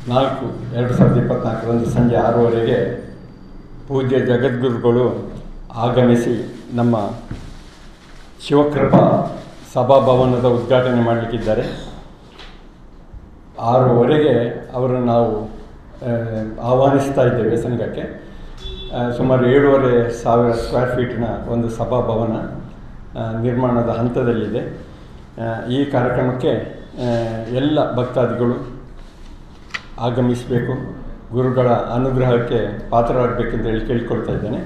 4/2024 ಸಂಜೆ 6:30ಗೆ ಪೂಜ್ಯ ಜಗದ್ಗುರುಗಳು ಆಗಮಿಸಿ ನಮ್ಮ ಶಿವಕೃಪಾ ಸಭಾಭವನದ ಉದ್ಘಾಟನೆ ಮಾಡಲಿಕ್ಕಿದ್ದಾರೆ. 6:30ಗೆ ಅವರನ್ನು ನಾವು ಆಹ್ವಾನಿಸ್ತಾ ಇದ್ದೇವೆ ಸಂಘಕ್ಕೆ. ಸುಮಾರು 7,500 ಸ್ಕ್ವೇರ್ ಫೀಟಿನ ಒಂದು ಸಭಾಭವನ ನಿರ್ಮಾಣದ ಹಂತದಲ್ಲಿದೆ. ಈ ಕಾರ್ಯಕ್ರಮಕ್ಕೆ ಎಲ್ಲ ಭಕ್ತಾದಿಗಳು ಆಗಮಿಸಬೇಕು, ಗುರುಗಳ ಅನುಗ್ರಹಕ್ಕೆ ಪಾತ್ರರಾಗಬೇಕೆಂದು ಹೇಳಿ ಕೇಳಿಕೊಳ್ತಾ ಇದ್ದೇನೆ.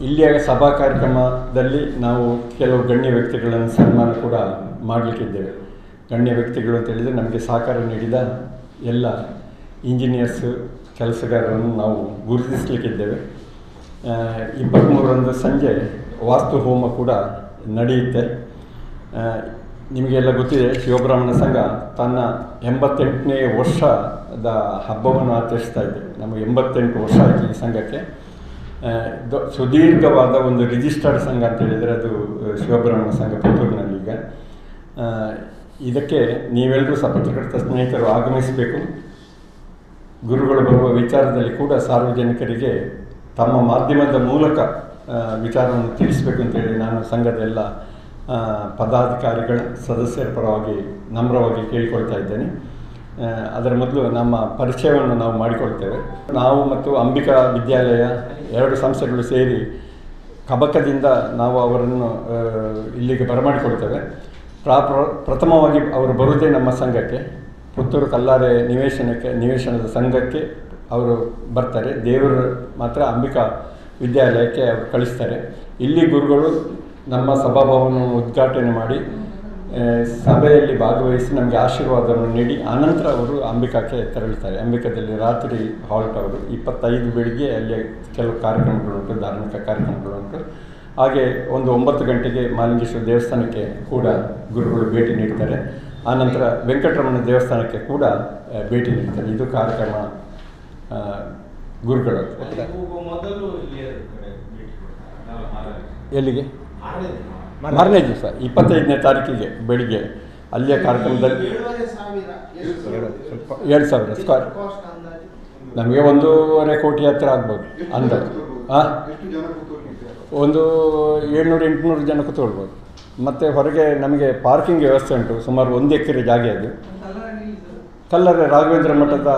ಇಲ್ಲಿಯ ಸಭಾ ಕಾರ್ಯಕ್ರಮದಲ್ಲಿ ನಾವು ಕೆಲವು ಗಣ್ಯ ವ್ಯಕ್ತಿಗಳನ್ನು ಸನ್ಮಾನ ಕೂಡ ಮಾಡಲಿಕ್ಕಿದ್ದೇವೆ. ಗಣ್ಯ ವ್ಯಕ್ತಿಗಳು ಅಂತ ಹೇಳಿದರೆ ನಮಗೆ ಸಹಕಾರ ನೀಡಿದ ಎಲ್ಲ ಇಂಜಿನಿಯರ್ಸು ಕೆಲಸಗಾರರನ್ನು ನಾವು ಗುರುತಿಸಲಿಕ್ಕಿದ್ದೇವೆ. 23ರಂದು ಸಂಜೆ ವಾಸ್ತು ಹೋಮ ಕೂಡ ನಡೆಯುತ್ತೆ. ನಿಮಗೆಲ್ಲ ಗೊತ್ತಿದೆ, ಶಿವಬ್ರಾಹ್ಮಣ ಸಂಘ ತನ್ನ 88ನೇ ವರ್ಷದ ಹಬ್ಬವನ್ನು ಆಚರಿಸ್ತಾ ಇದೆ. ನಮ್ಮ 88 ವರ್ಷ ಆಯಿತು ಈ ಸಂಘಕ್ಕೆ. ಸುದೀರ್ಘವಾದ ಒಂದು ರಿಜಿಸ್ಟರ್ಡ್ ಸಂಘ ಅಂತ ಹೇಳಿದರೆ ಅದು ಶಿವಬ್ರಾಹ್ಮಣ ಸಂಘ ಪುತ್ತೂರಿನಲ್ಲೀಗ. ಇದಕ್ಕೆ ನೀವೆಲ್ಲರೂ ಪತ್ರಕರ್ತ ಸ್ನೇಹಿತರು ಆಗಮಿಸಬೇಕು. ಗುರುಗಳು ಬರುವ ವಿಚಾರದಲ್ಲಿ ಕೂಡ ಸಾರ್ವಜನಿಕರಿಗೆ ತಮ್ಮ ಮಾಧ್ಯಮದ ಮೂಲಕ ವಿಚಾರವನ್ನು ತಿಳಿಸಬೇಕು ಅಂತೇಳಿ ನಾನು ಸಂಘದ ಎಲ್ಲ ಪದಾಧಿಕಾರಿಗಳ ಸದಸ್ಯರ ಪರವಾಗಿ ನಮ್ರವಾಗಿ ಕೇಳಿಕೊಳ್ತಾ ಇದ್ದೇನೆ. ಅದರ ಮೊದಲು ನಮ್ಮ ಪರಿಚಯವನ್ನು ನಾವು ಮಾಡಿಕೊಳ್ತೇವೆ. ನಾವು ಮತ್ತು ಅಂಬಿಕಾ ವಿದ್ಯಾಲಯ 2 ಸಂಸ್ಥೆಗಳು ಸೇರಿ ಕಬಕದಿಂದ ನಾವು ಅವರನ್ನು ಇಲ್ಲಿಗೆ ಬರಮಾಡಿಕೊಳ್ತೇವೆ. ಪ್ರಥಮವಾಗಿ ಅವರು ಬರುವುದೇ ನಮ್ಮ ಸಂಘಕ್ಕೆ, ಪುತ್ತೂರು ಕಲ್ಲಾರೆ ನಿವೇಶನದ ಸಂಘಕ್ಕೆ ಅವರು ಬರ್ತಾರೆ. ದೇವರು ಮಾತ್ರ ಅಂಬಿಕಾ ವಿದ್ಯಾಲಯಕ್ಕೆ ಅವರು ಕಳಿಸ್ತಾರೆ. ಇಲ್ಲಿ ಗುರುಗಳು ನಮ್ಮ ಸಭಾಭವನವನ್ನು ಉದ್ಘಾಟನೆ ಮಾಡಿ ಸಭೆಯಲ್ಲಿ ಭಾಗವಹಿಸಿ ನಮಗೆ ಆಶೀರ್ವಾದವನ್ನು ನೀಡಿ ಆನಂತರ ಅವರು ಅಂಬಿಕಾಕ್ಕೆ ತೆರಳುತ್ತಾರೆ. ಅಂಬಿಕಾದಲ್ಲಿ ರಾತ್ರಿ ಹಾಲ್ಟ್ ಅವರು 25 ಬೆಳಿಗ್ಗೆ ಅಲ್ಲಿ ಕೆಲವು ಕಾರ್ಯಕ್ರಮಗಳುಂಟು, ಧಾರ್ಮಿಕ ಕಾರ್ಯಕ್ರಮಗಳುಂಟು. ಹಾಗೆ ಒಂದು 9 ಗಂಟೆಗೆ ಮಾಲಿಂಗೇಶ್ವರ ದೇವಸ್ಥಾನಕ್ಕೆ ಕೂಡ ಗುರುಗಳು ಭೇಟಿ ನೀಡ್ತಾರೆ. ಆನಂತರ ವೆಂಕಟರಮಣ ದೇವಸ್ಥಾನಕ್ಕೆ ಕೂಡ ಭೇಟಿ ನೀಡ್ತಾರೆ. ಇದು ಕಾರ್ಯಕ್ರಮ ಗುರುಗಳು. ಎಲ್ಲಿಗೆ? ಮಾರನೇ ದಿವಸ 25ನೇ ತಾರೀಕಿಗೆ ಬೆಳಿಗ್ಗೆ ಅಲ್ಲಿಯ ಕಾರ್ಯಕ್ರಮದಲ್ಲಿ 7,000 ಸ್ಕ್ವೇರ್, ನಮಗೆ 1.5 ಕೋಟಿ ಹತ್ತಿರ ಆಗ್ಬೋದು ಅಂದಾಜು. ಒಂದು 700-800 ಜನ ಕೂತ್ಕೊಳ್ಬೋದು. ಮತ್ತು ಹೊರಗೆ ನಮಗೆ ಪಾರ್ಕಿಂಗ್ ವ್ಯವಸ್ಥೆ ಉಂಟು. ಸುಮಾರು 1 ಎಕರೆ ಜಾಗ ಅದು. ಕಲ್ಲರೆ ರಾಘವೇಂದ್ರ ಮಠದ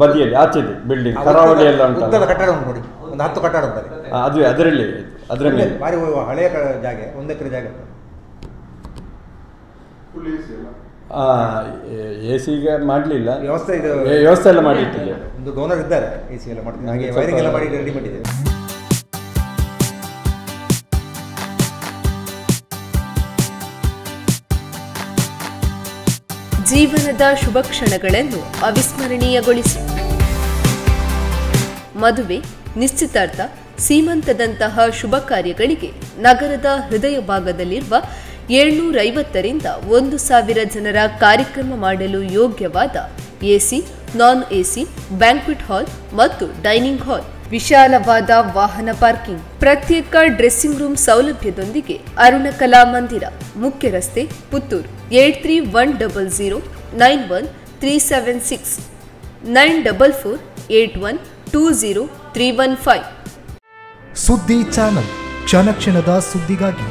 ಬದಿಯಲ್ಲಿ ಆಚೆದೆ ಬಿಲ್ಡಿಂಗ್, ಕರಾವಳಿ ಎಲ್ಲ ಉಂಟು. ಒಂದು 10 ಕಟ್ಟಡ ಅದು ಅದರಲ್ಲಿ ಅದರ ಮೇಲೆ ಭಾರಿ ಹಳೆಯ ಜಾಗ, 1 ಎಕರೆ ಜಾಗ. AC ಈಗ ಮಾಡಲಿಲ್ಲ, ವ್ಯವಸ್ಥೆ ಎಲ್ಲ ಮಾಡಿಟ್ಟಿದೆ. ಒಂದು ಡೋನರ್ ಇದ್ದಾರೆ, AC ಎಲ್ಲ ಮಾಡ್ತೀನಿ, ಹಾಗೆ ವೈರಿಂಗ್ ಎಲ್ಲ ಮಾಡಿ ರೆಡಿ ಮಾಡಿದ್ದೇವೆ. ಜೀವನದ ಶುಭ ಕ್ಷಣಗಳನ್ನು ಅವಿಸ್ಮರಣೀಯಗೊಳಿಸಿ. ಮದುವೆ, ನಿಶ್ಚಿತಾರ್ಥ, ಸೀಮಂತದಂತಹ ಶುಭ ಕಾರ್ಯಗಳಿಗೆ ನಗರದ ಹೃದಯ ಭಾಗದಲ್ಲಿರುವ 750ರಿಂದ 1,000 ಜನರ ಕಾರ್ಯಕ್ರಮ ಮಾಡಲು ಯೋಗ್ಯವಾದ AC, ನಾನ್ AC, ಬ್ಯಾಂಕ್ವೆಟ್ ಹಾಲ್ ಮತ್ತು ಡೈನಿಂಗ್ ಹಾಲ್, ವಿಶಾಲವಾದ ವಾಹನ ಪಾರ್ಕಿಂಗ್, ಪ್ರತ್ಯೇಕ ಡ್ರೆಸ್ಸಿಂಗ್ ರೂಮ್ ಸೌಲಭ್ಯದೊಂದಿಗೆ ಅರುಣ ಕಲಾ ಮಂದಿರ, ಮುಖ್ಯ ರಸ್ತೆ, ಪುತ್ತೂರು. 8310 91376 9448120 315. ಸುದ್ದಿ ಚಾನಲ್, ಕ್ಷಣ ಕ್ಷಣದ ಸುದ್ದಿಗಾಗಿ.